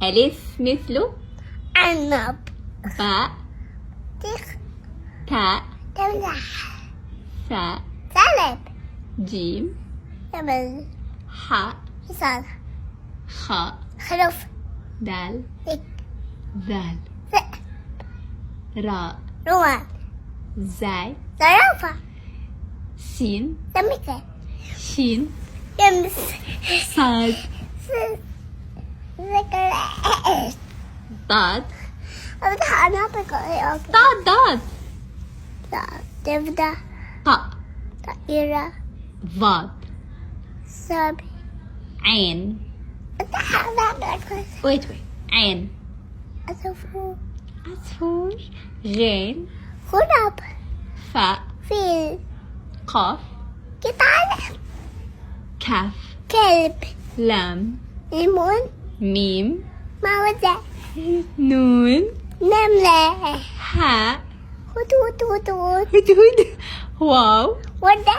ألف مثل عنب باء تيخ تاء تمسح ثاء ثعلب جيم جمل حاء حصان خاء خروف دال ذئب ذال ذئب راء روان زاي زرافة سين سمكة شين يمس صاد ذكر ضاد أفتح أنا بقى ضاد تبدأ طاء طائرة ضاد صبي عين أفتح أنا بقى ويت عين أصفر عصفور غين غراب فاء فيل قاف قطار كاف كلب لام ليمون ميم موزة نون نملة حاء هدود هدهد واو وردة